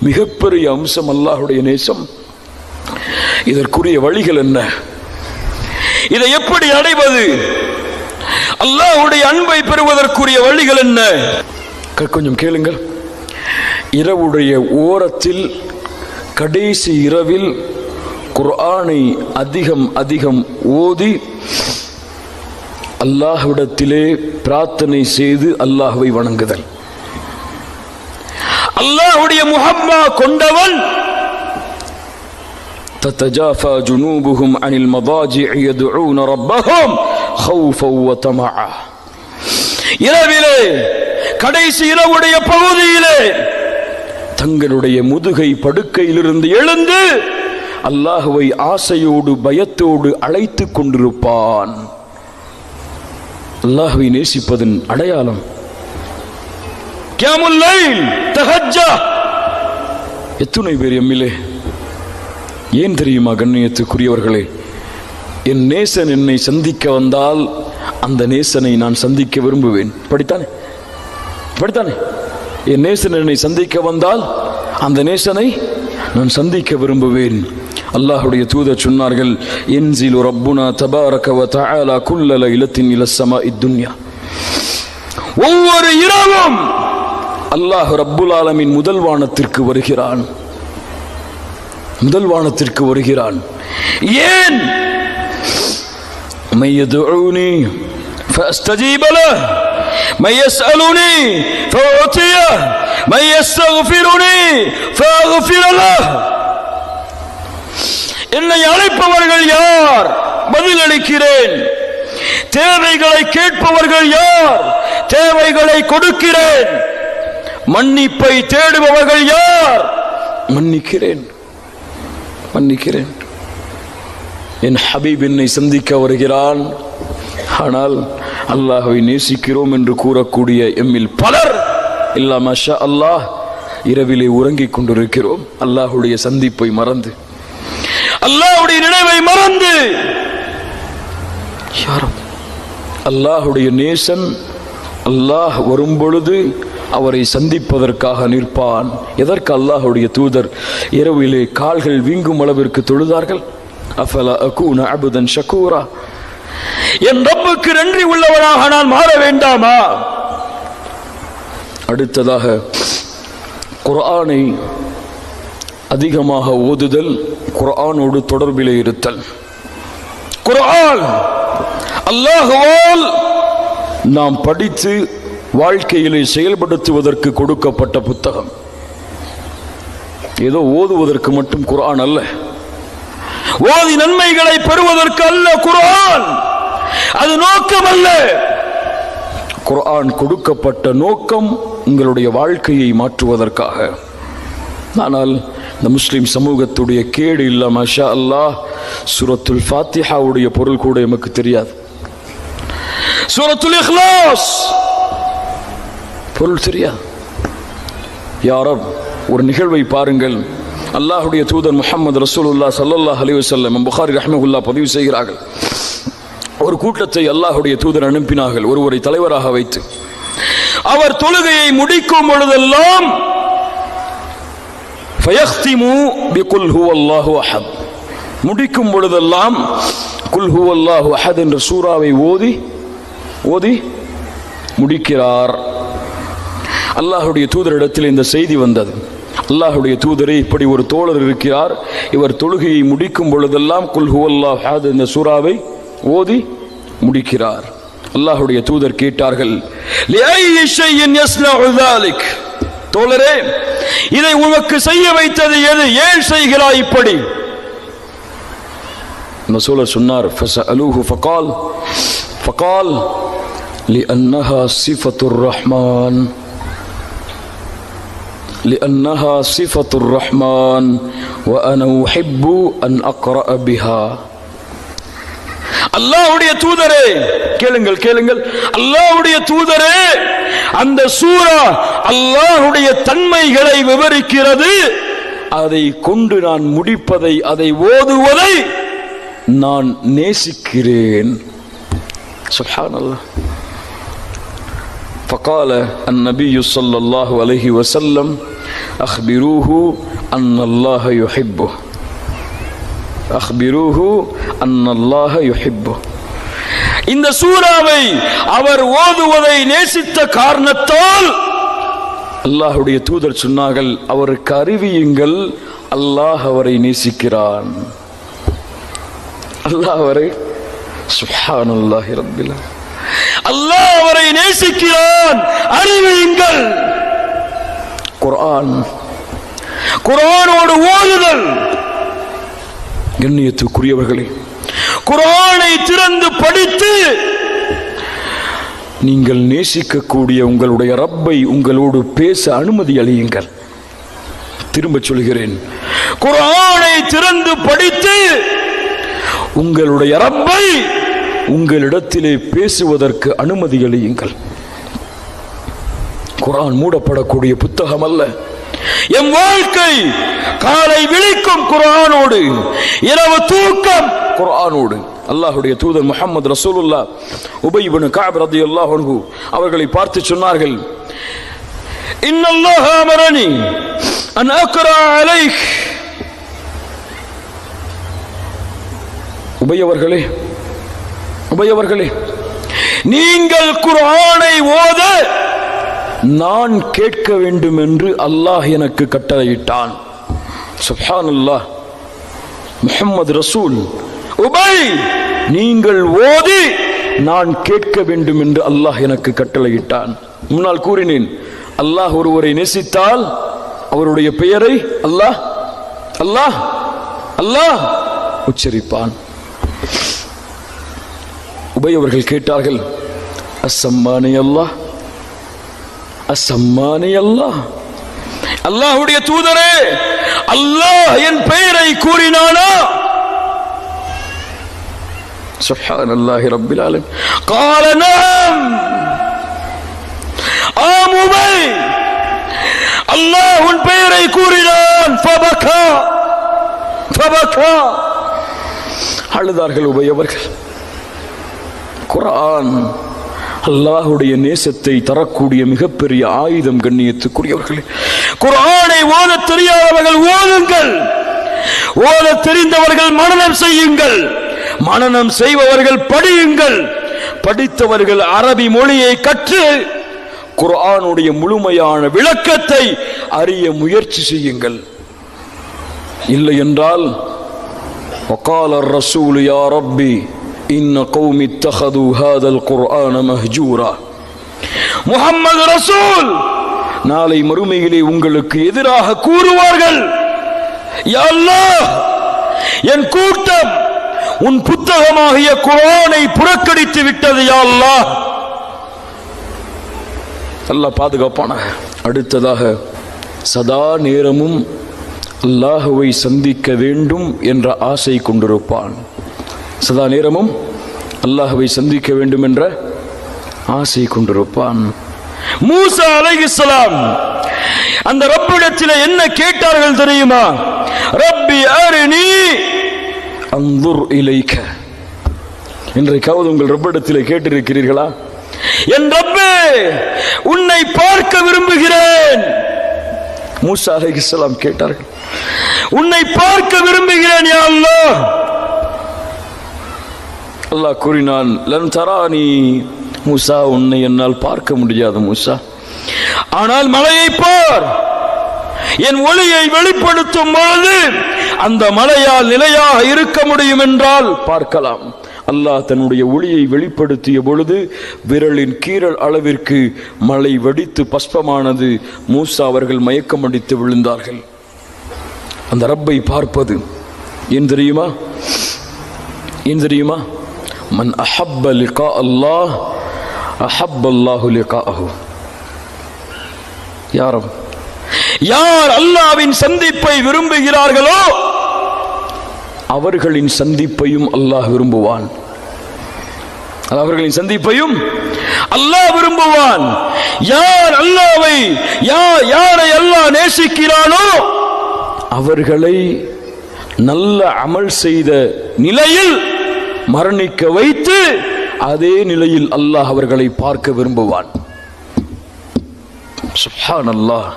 மிகப்பெரிய அம்சம் அல்லாஹ்வுடைய நேசம். இதற்குரிய வழிகள் என்ன? இதை எப்படி அடைவது? அல்லாஹ்வுடைய அன்பை பெறுவதற்குரிய வழிகள் என்ன? கொஞ்சம் கேளுங்கள். இரவுடைய ஓரத்தில் கடைசி இரவில் குர்ஆனை அதிகம் அதிகம் ஓதி அல்லாஹ்விடத்திலே பிரார்த்தனை செய்து அல்லாஹ்வை வணங்குதல். அல்லாஹ்வுடைய முஹப்பா கொண்டவன் تتجافى جنوبهم عن المضاجع يدعون ربهم خوفا وطمعا. இரவிலே கடைசி இரவுடைய பகுதியிலே தங்களுடைய முதுகை படுக்கையிலிருந்து எழுந்து அல்லாஹ்வை ஆசையோடு பயத்தோடு அழைத்துக் கொண்டிருப்பான். அல்லாஹ்வை நேசிப்பதன் அடையாளம் கியாமுல் லைல், தஹஜ்ஜா. எத்துணை பேர் எம்மிலே ஏன் தெரியுமா கண்ணியத்துக்குரியவர்களே? என் நேசன் என்னை சந்திக்க வந்தால் அந்த நேசனை நான் சந்திக்க விரும்புவேன். படித்தானே படித்தானே? என் நேசன் என்னை சந்திக்க வந்தால் அந்த நேசனை நான் சந்திக்க விரும்புவேன். அல்லாஹ்வுடைய தூதர் சொன்னார்கள், யன்ஸிலு ரப்புனா தபாரக வ தஆலா குல்ல லைலத்தின் இலஸ் ஸமாஇத் துன்யா. ஒவ்வொரு இரவும் அல்லாஹ் ரப்புல் ஆலமீன் முதல் வானத்திற்கு வருகிறான். முதல் வானத்திற்கு வருகிறான். ஏன்? மை யதுஊனி ஃபஅஸ்தஜீப லஹ், மை யஸ்அலுனி ஃபஅூதியஹ், மை யஸ்தக்ஃபிருனி ஃபஅக்ஃபிர லஹ். என்னை அழைப்பவர்கள் யார்? பதிலளிக்கிறேன். தேவைகளை கேட்பவர்கள் யார்? தேவைகளை கொடுக்கிறேன். மன்னிப்பை தேடுபவர்கள் யார்? மன்னிக்கிறேன் மன்னிக்கிறேன். என் ஹபீப் என்னை சந்திக்க வருகிறான். ஆனால் அல்லாஹ்வை நேசிக்கிறோம் என்று கூறக்கூடிய எம்மில் பலர் இல்லா மாஷா அல்லாஹ் இரவிலே உறங்கிக் கொண்டிருக்கிறோம். அல்லாஹ்வுடைய சந்திப்பை மறந்து, அல்லாஹ்வுடைய நினைவை மறந்து. யாரும் அல்லாஹ்வுடைய நேசன் அல்லாஹ் வரும் பொழுது அவரை சந்திப்பதற்காக நிற்பான். எதற்கு அல்லாஹ்வுடைய தூதர் இரவிலே கால்கள் வீங்கும் அளவிற்கு தொழுதார்கள்? அஃபலா அகூன அப்தன் ஷகூரா, என் ரப்புக்கு நன்றி உள்ளவனாக நான் மாற வேண்டாமா? அடுத்ததாக குர்ஆனை அதிகமாக ஓதுதல், குர்ஆனோடு தொடர்பிலே இருத்தல். குர்ஆன் அல்லாஹ்வால் நாம் படித்து வாழ்க்கையிலே செயல்படுத்துவதற்கு கொடுக்கப்பட்ட புத்தகம். ஏதோ ஓதுவதற்கு மட்டும் குர்ஆன் அல்ல, ஓதி நன்மைகளை பெறுவதற்கு அல்ல குர்ஆன். அது நோக்கம் அல்ல. குர்ஆன் கொடுக்கப்பட்ட நோக்கம் உங்களுடைய வாழ்க்கையை மாற்றுவதற்காக. ஆனால் இந்த முஸ்லிம் சமூகத்துடைய கேடு இல்ல மாஷா அல்லாஹ், சூரத்துல் ஃபாத்திஹாவுடைய பொருள் கூட நமக்கு தெரியாது. சூரத்துல் இக்லாஸ் பொருள் தெரியாது. யா ரப், ஒரு நிகழ்வை பாருங்கள். அல்லாஹ்வுடைய தூதர் முஹம்மது ரசூலுல்லாஹ் ஸல்லல்லாஹு அலைஹி வஸல்லம் புகாரி ரஹ்மத்துல்லாஹ் பதிவு செய்கிறார்கள். ஒரு கூட்டத்தை அல்லாஹ்வுடைய தூதர் அனுப்பினார்கள், ஒருவரை தலைவராக வைத்து. அவர் தொழுகையை முடிக்கும் பொழுதெல்லாம் ஃபயக்திமு பிகுல் ஹுவல்லாஹு அஹத், முடிக்கும் பொழுதெல்லாம் குல் ஹுவல்லாஹு அஹத் என்ற சூராவை ஓதி ஓதி முடிக்கிறார். அல்லாஹ்வுடைய தூதரிடத்தில் இந்த செய்தி வந்தது. அல்லாஹ்வுடைய தூதரே, இப்படி ஒரு தோழர் இருக்கிறார், இவர் தொழுகையை முடிக்கும் பொழுதெல்லாம் குல் ஹுவல்லாஹு அஹத் என்ற சூராவை ஓதி முடிக்கிறார். அல்லாஹ்வுடைய தூதர் கேட்டார்கள், லிஐயி ஷைஇன் யஸ்னஉ ذلك, தோழரே இதை உனக்கு செய்ய வைத்தது எது? ஏன் செய்கிறாய் இப்படி? ரசூலுல்லாஹ் சொன்னார், ஃபஸஅலூஹு ஃபகால் லிஅன்னஹா சிஃபத்துர் ரஹ்மான், لأنها صفة الرحمن وأنا أحب أن أقرأ بها. அல்லாஹ்வுடைய தூதரே, கேளுங்கள் கேளுங்கள், அல்லாஹ்வுடைய தூதரே, அந்த சூரா அல்லாஹ்வுடைய தன்மைகளை விவரிக்கிறது. அதை கொண்டு நான் முடிப்பதை, அதை ஓதுவதை நான் நேசிக்கிறேன். சுப்ஹானல்லாஹ். فقال النبي صلى الله عليه وسلم அஹ்பிரூஹு அன்னல்லாஹ யுஹிப்பு, அஹ்பிரூஹு அன்னல்லாஹ யுஹிப்பு. இந்த சூராவை அவர் ஓதுவதை நேசித்த காரணத்தால் அல்லாஹ்வுடைய தூதர் சொன்னார்கள், அவருக்கு அறிவியுங்கள், அல்லாஹ் அவரை நேசிக்கிறான். அல்லாஹ் அவரை, சுப்ஹானல்லாஹி ரப்பில் ஆலமீன், அல்லாஹ் அவரை நேசிக்கிறான், அறிவியுங்கள். குர்ஆன், குர்ஆனோடு ஓதுதல். கண்ணியத்துக்குரியவர்களே, குர்ஆனை திறந்து படித்து நீங்கள் நேசிக்கக்கூடிய உங்களுடைய ரப்பை உங்களோடு பேச அனுமதி அளியுங்கள். திரும்ப சொல்கிறேன், குர்ஆனை திறந்து படித்து உங்களுடைய ரப்பை உங்களிடத்திலே பேசுவதற்கு அனுமதி அளியுங்கள். குர்ஆன் மூடப்படக்கூடிய புத்தகம் அல்ல. என் வாழ்க்கை காலை விழிக்கும் குர்ஆனோடு, இரவு தூக்கம் குர்ஆனோடு. அல்லாஹ்வுடைய தூதர் முஹம்மது ரசூலுல்லாஹ் உபய் இப்னு கஅப் ரலியல்லாஹு அன்ஹு அவர்களை பார்த்து சொன்னார்கள், இன்னல்லாஹ அமரனி அன் அக்ரா அலைக். உபய் அவர்களே, உபய் அவர்களே, நீங்கள் குர்ஆனை ஓத நான் கேட்க வேண்டும் என்று அல்லாஹ் எனக்கு கட்டளையிட்டான். சுப்ஹானல்லாஹ், முஹம்மது ரசூல், உபய் நீங்கள் ஓதி நான் கேட்க வேண்டும் என்று அல்லாஹ் எனக்கு கட்டளையிட்டான். முன்னால் கூறினேன், அல்லாஹ் ஒருவரை நேசித்தால் அவருடைய பெயரை அல்லாஹ் அல்லாஹ் அல்லாஹ் உச்சரிப்பான். உபய் அவர்கள் கேட்டார்கள், அஸ்ஸம்மானி அல்லாஹ், அஸ்ஸம்மானி அல்லாஹ், அல்லாஹ்வுடைய தூதரே, அல்லாஹ் என் பெயரை கூறினானா? சுப்ஹானல்லாஹி ரப்பில் ஆலமீன். قال نعم. ஆம் உபய், அல்லாஹ் உன் பெயரை கூறினான். فبكى فبكى. அழுதார்கள் உபய் அவர்கள். குர்ஆன் அல்லாஹ்வுடைய நேசத்தை தரக்கூடிய மிகப்பெரிய ஆயுதம். கண்ணியத்துக்குரியவர்களே, குர்ஆனை ஓத தெரியாதவர்கள் ஓதுங்கள், ஓத தெரிந்தவர்கள் மனனம் செய்யுங்கள், மனனம் செய்பவர்கள் படியுங்கள், படித்தவர்கள் அரபி மொழியை கற்று குர்ஆனுடைய முழுமையான விளக்கத்தை அறிய முயற்சி செய்யுங்கள். இல்லை என்றால் وقال الرسول يا ربي إن قوم اتخذوا هذا القرآن مهجورا. முஹம்மது ரசூல் நாளை மறுமையிலே உங்களுக்கு எதிராக கூறுவார்கள், யா அல்லாஹ், என் கூட்டம் உன் புத்தகமாகிய குர்ஆனை புறக்கணித்து விட்டது, யா அல்லாஹ். அல்லாஹ் பாதுகாப்பானாக. அடுத்ததாக, சதா நேரமும் அல்லாஹ்வை சந்திக்க வேண்டும் என்ற ஆசை கொண்டிருப்பான். சதா நேரமும் அல்லாஹ்வை சந்திக்க வேண்டும் என்ற ஆசை கொண்டிருப்பான். மூசா அலைஹிஸ்ஸலாம் அந்த ரப்பிடத்தில் என்ன கேட்டார்கள் தெரியுமா? ரப்பி அரினி அன்துர் இலைக்க. இன்றைக்காவது உங்கள் ரப்பிடத்தில் கேட்டிருக்கிறீர்களா? என் ரப்பே, உன்னை பார்க்க விரும்புகிறேன். மூசா அலைஹிஸ்ஸலாம் கேட்டார்கள், உன்னை பார்க்க விரும்புகிறேன் யா அல்லாஹ். அல்லாஹ் கூறினான், லன் தரானி மூசா, உன்னை என்னால் பார்க்க முடியாது மூசா, ஆனால் மலையை பார். என் ஒளியை வெளிப்படுத்தும் பொழுது அந்த மலையால் நிலையாக இருக்க முடியும் என்றால் பார்க்கலாம். அல்லாஹ் தன்னுடைய ஒளியை வெளிப்படுத்திய பொழுது விரலின் கீறல் அளவிற்கு மலை வெடித்து பஸ்பமானது. மூசா அவர்கள் மயக்கம் அடித்து விழுந்தார்கள். அந்த ரப்பை பார்ப்பது ஏன் தெரியுமா? ஏன் தெரியுமா? மன் அஹப்ப லிகா அல்லாஹ் அஹப்ப அல்லாஹு லிகாஅஹு. யார் அல்லாஹ்வின் சந்திப்பை விரும்புகிறார்களோ அவர்களின் சந்திப்பையும் அல்லாஹ் விரும்புவான். அவர்களின் சந்திப்பையும் அல்லாஹ் விரும்புவான். யார் அல்லாஹ்வை, யாரை அல்லாஹ் நேசிக்கிறானோ அவர்களை நல்ல அமல் செய்த நிலையில் மரணிக்க வைத்து அதே நிலையில் அல்லாஹ் அவர்களை பார்க்க விரும்புவான். சுப்ஹானல்லாஹ்.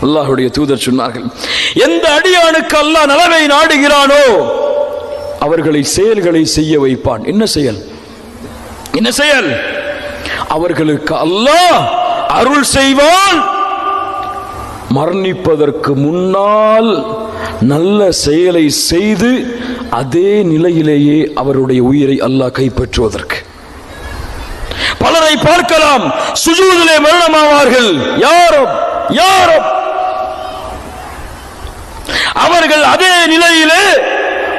அல்லாஹ்வுடைய தூதர் சொன்னார்கள், எந்த அடியானுக்கு அல்லாஹ் நலவை நாடுகிறானோ அவர்களை செயல்களை செய்ய வைப்பான். என்ன செயல்? என்ன செயல்? அவர்களுக்கு அல்லாஹ் அருள் செய்வான். மரணிப்பதற்கு முன்னால் நல்ல செயலை செய்து அதே நிலையிலேயே அவருடைய உயிரை அல்லாஹ் கைப்பற்றுவதற்கு. பலரை பார்க்கலாம், சுஜூதிலே மரணமாவார்கள். யாரும் அவர்கள் அதே நிலையிலே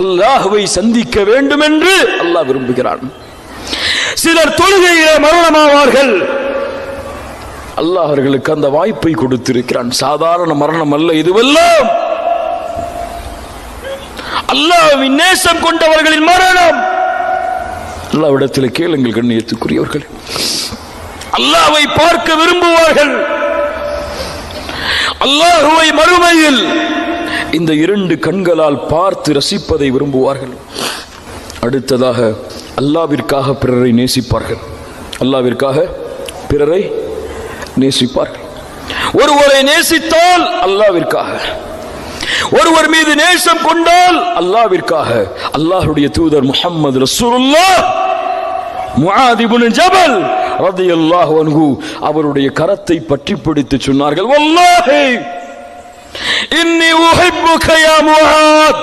அல்லாஹ்வை சந்திக்க வேண்டும் என்று அல்லாஹ் விரும்புகிறான். சிலர் தொழுகையிலே மரணமாவார்கள். அல்லாஹ் அவர்களுக்கு அந்த வாய்ப்பை கொடுத்திருக்கிறான். சாதாரண மரணம் அல்ல இதுவெல்லாம். அல்லாஹ்வின் நேசம் கொண்டவர்களின் மரணம். அல்லாஹ்விடத்தில் கேளுங்கள் கண்ணியத்துக்குரியவர்கள். அல்லாஹ்வை பார்க்க விரும்புவார்கள். அல்லாஹ்வை மறுமையில் இந்த இரண்டு கண்களால் பார்த்து ரசிப்பதை விரும்புவார்கள். அடுத்ததாக அல்லாஹ்விற்காக பிறரை நேசிப்பார்கள். அல்லாஹ்விற்காக பிறரை நேசிப்பார்கள். ஒருவரை நேசித்தால் அல்லாஹ்விற்காக, ஒருவர் மீது நேசம் கொண்டால் அல்லாஹ்விற்காக. அல்லாஹ்வுடைய தூதர் முஹம்மது ரசூலுல்லாஹ் முஆத் இப்னு ஜபல் ரலியல்லாஹு அன்ஹு அவருடைய கரத்தை பற்றி பிடித்து சொன்னார்கள், வல்லாஹி இன்னி உஹிப்புக யா முஆத்.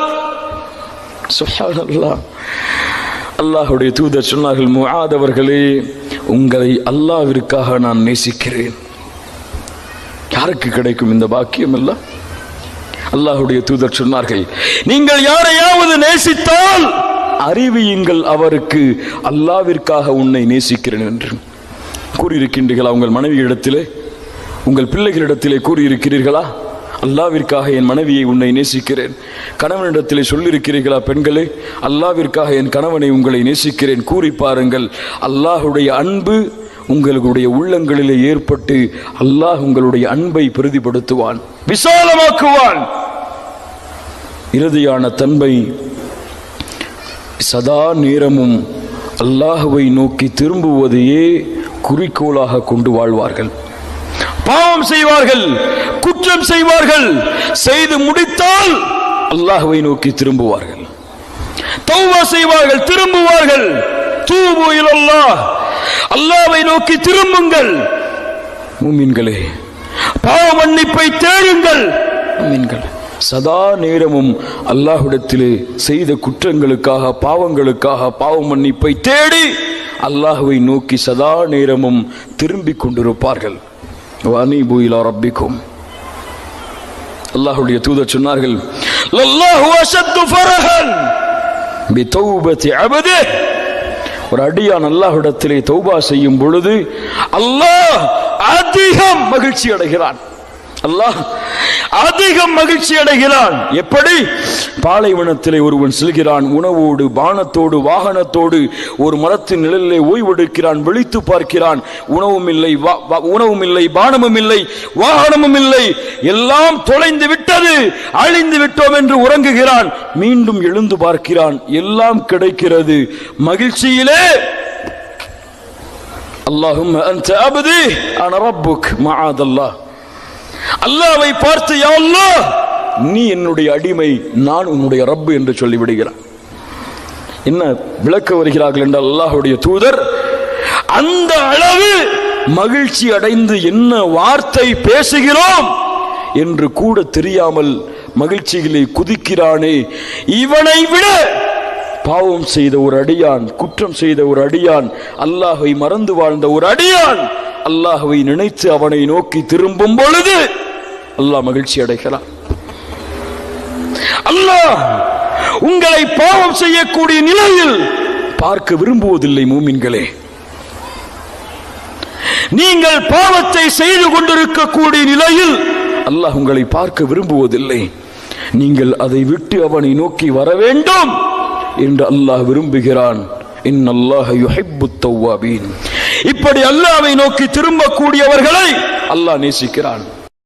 சுப்ஹானல்லாஹ். அல்லாஹ்வுடைய தூதர் சொன்னார்கள், முஆத் அவர்களே, உங்களை அல்லாஹ்விற்காக நான் நேசிக்கிறேன். யாருக்கு கிடைக்கும் இந்த பாக்கியம் எல்லாம்? அல்லாஹ்வுடைய தூதர் சொன்னார்கள், நீங்கள் யாரையாவது நேசித்தால் அறிவியுங்கள் அவருக்கு அல்லாஹ்விற்காக உன்னை நேசிக்கிறேன் என்று கூறியிருக்கின்றீர்களா? உங்கள் மனைவியிடத்திலே, உங்கள் பிள்ளைகளிடத்திலே கூறியிருக்கிறீர்களா? அல்லாஹ்விற்காக என் மனைவியை உன்னை நேசிக்கிறேன். கணவனிடத்திலே சொல்லியிருக்கிறீர்களா? பெண்களே, அல்லாஹ்விற்காக என் கணவனை உங்களை நேசிக்கிறேன். கூறி பாருங்கள். அல்லாஹ்வுடைய அன்பு உங்களுடைய உள்ளங்களிலே ஏற்பட்டு அல்லாஹ் உங்களுடைய அன்பை பிரதிபடுத்துவான், விசாலமாக்குவான். இறுதியான தன்மை, சதா நேரமும் அல்லாஹ்வை நோக்கி திரும்புவதையே குறிக்கோளாக கொண்டு வாழ்வார்கள். பாவம் செய்வார்கள், குற்றம் செய்வார்கள், செய்து முடித்தால் அல்லாஹ்வை நோக்கி திரும்புவார்கள். தௌபா செய்வார்கள், திரும்புவார்கள். தூபு இலல்லாஹ், அல்லாஹ்வை நோக்கி திரும்புங்கள். மூமின்களே, பாவ மன்னிப்பை தேடுங்கள். மூமின்கள் சதா நேரமும் அல்லாஹ்விடத்திலே செய்த குற்றங்களுக்காக, பாவங்களுக்காக பாவ மன்னிப்பை தேடி அல்லாஹ்வை நோக்கி சதா நேரமும் திரும்பிக் கொண்டிருப்பார்கள். வஅனீபு இலா ரப்பிக்கும். அல்லாஹ்வுடைய தூதர் சொன்னார்கள், லல்லாஹு அஷத்து ஃபரஹன் பிதௌபதி அப்திஹி. ஒரு அடியான் அல்லாஹ்விடத்திலே தௌபா செய்யும் பொழுது அல்லாஹ் அதிகம் மகிழ்ச்சி அடைகிறான். அல்லாஹ் அதிகம் மகிழ்ச்சி அடைகிறான். எப்படி? பாலைவனத்திலே ஒருவன் செல்கிறான், உணவோடு பானத்தோடு வாகனத்தோடு ஒரு மரத்தின் நிழலிலே ஓய்வெடுக்கிறான். விழித்து பார்க்கிறான், உணவும் இல்லை, பானமும் இல்லை, வாகனமும் இல்லை, எல்லாம் தொலைந்து விட்டது, அழிந்து விட்டோம் என்று உறங்குகிறான். மீண்டும் எழுந்து பார்க்கிறான், எல்லாம் கிடைக்கிறது. மகிழ்ச்சியிலே அல்லாஹும்ம அன்த அப்தி அன ரப்புக் மஆதல்லாஹ். அல்லாஹ்வை பார்த்து, யா அல்லாஹ், நீ என்னுடைய அடிமை, நான் உன்னுடைய ரப்பு என்று சொல்லிவிடுகிறான். என்ன விளக்க வருகிறார்கள் என்றால், அல்லாஹ்வுடைய தூதர் அந்த அளவு மகிழ்ச்சி அடைந்து என்ன வார்த்தை பேசுகிறோம் என்று கூட தெரியாமல் மகிழ்ச்சிகளை குதிக்கிறானே, இவனை விட பாவம் செய்த ஒரு அடியான், குற்றம் செய்த ஒரு அடியான், அல்லாஹ்வை மறந்து வாழ்ந்த ஒரு அடியான் அல்லாஹ்வை நினைத்து அவனை நோக்கி திரும்பும் பொழுது அல்லாஹ் மகிழ்ச்சி அடைகிறான். அல்லாஹ் உங்களை பாவம் செய்யக்கூடிய நிலையில் பார்க்க விரும்புவதில்லை. மூமின்களே, நீங்கள் பாவத்தை செய்து கொண்டிருக்கக்கூடிய நிலையில் அல்லாஹ் உங்களை பார்க்க விரும்புவதில்லை. நீங்கள் அதை விட்டு அவனை நோக்கி வர வேண்டும் என்று அல்லாஹ் விரும்புகிறான். இன்னல்லாஹ யுஹிப்புத் தவ்வாபீன். இப்படி அல்லாஹ்வை நோக்கி திரும்பக்கூடியவர்களை அல்லாஹ் நேசிக்கிறான்.